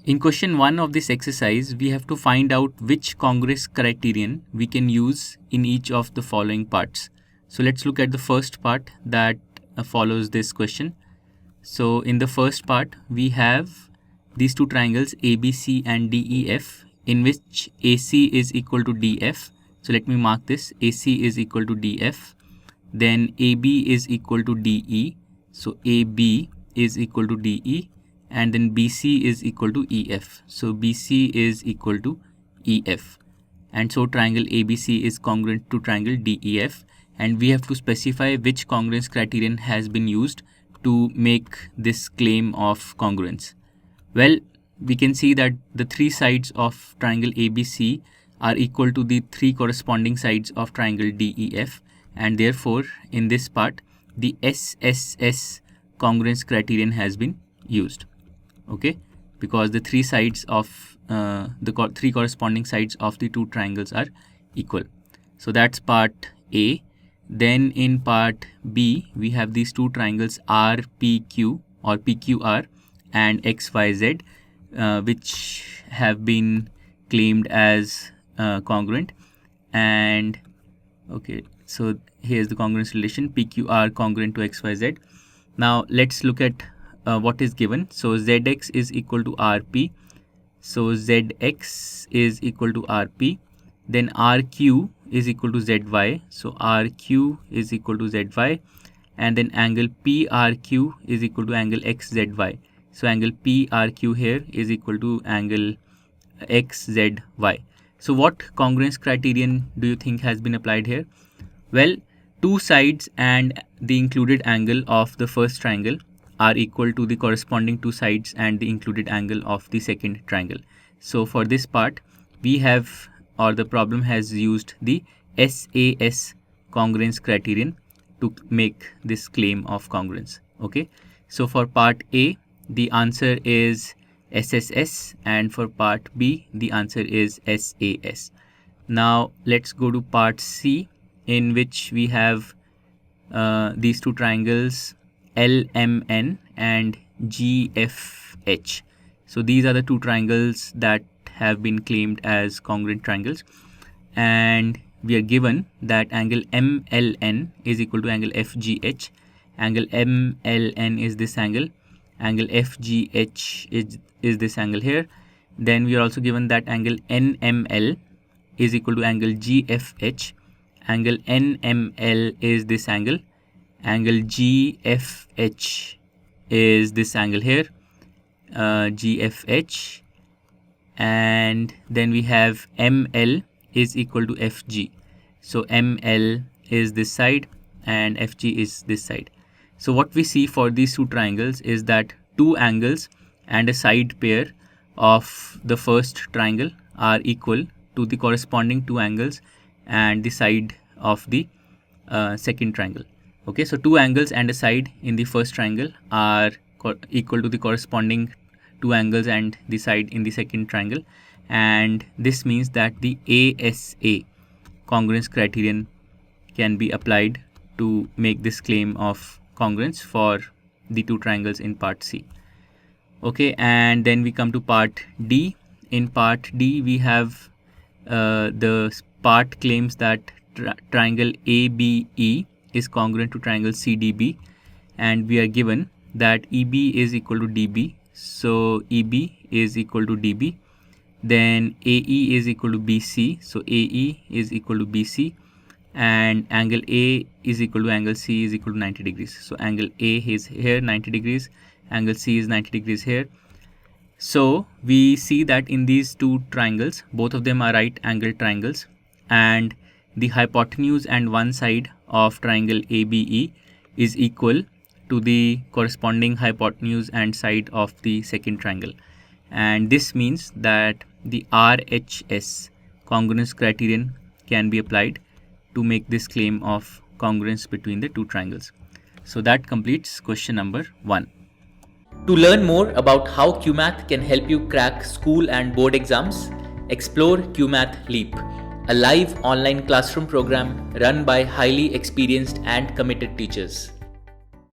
In question 1 of this exercise, we have to find out which congruence criterion we can use in each of the following parts. So let's look at the first part that follows this question. So in the first part, we have these two triangles ABC and DEF, in which AC is equal to DF. So let me mark this. AC is equal to DF. Then AB is equal to DE. So AB is equal to DE. And then BC is equal to EF. So BC is equal to EF. And so triangle ABC is congruent to triangle DEF. And we have to specify which congruence criterion has been used to make this claim of congruence. Well, we can see that the three sides of triangle ABC are equal to the three corresponding sides of triangle DEF. And therefore, in this part, the SSS congruence criterion has been used. Okay, because the three sides of three corresponding sides of the two triangles are equal. So that's part A. Then in part B, we have these two triangles RPQ or PQR and XYZ, which have been claimed as congruent. And okay, so here's the congruence relation, PQR congruent to XYZ. Now let's look at what is given. So ZX is equal to RP. So ZX is equal to RP. Then RQ is equal to ZY. So RQ is equal to ZY. And then angle PRQ is equal to angle XZY. So angle PRQ here is equal to angle XZY. So what congruence criterion do you think has been applied here? Well, two sides and the included angle of the first triangle are equal to the corresponding two sides and the included angle of the second triangle. So for this part, we have, or the problem has used the SAS congruence criterion to make this claim of congruence. Okay, so for part A, the answer is SSS, and for part B, the answer is SAS. Now let's go to part C, in which we have these two triangles LMN and GFH. So these are the two triangles that have been claimed as congruent triangles, and we are given that angle MLN is equal to angle FGH. Angle MLN is this angle FGH is this angle here. Then we are also given that angle NML is equal to angle GFH. Angle NML is this angle GFH is this angle here, GFH. And then we have ML is equal to FG. So ML is this side and FG is this side. So what we see for these two triangles is that two angles and a side pair of the first triangle are equal to the corresponding two angles and the side of the second triangle. Okay, so two angles and a side in the first triangle are equal to the corresponding two angles and the side in the second triangle, and this means that the ASA congruence criterion can be applied to make this claim of congruence for the two triangles in part C. Okay, and then we come to part D. In part D, we have the part claims that triangle ABE is congruent to triangle CDB, and we are given that EB is equal to DB. So EB is equal to DB. Then AE is equal to BC. So AE is equal to BC. And angle A is equal to angle C is equal to 90 degrees. So angle A is here 90 degrees. Angle C is 90 degrees here. So we see that in these two triangles, both of them are right angle triangles, and the hypotenuse and one side of triangle ABE is equal to the corresponding hypotenuse and side of the second triangle. And this means that the RHS congruence criterion can be applied to make this claim of congruence between the two triangles. So that completes question number 1. To learn more about how QMath can help you crack school and board exams, explore QMath Leap, a live online classroom program run by highly experienced and committed teachers.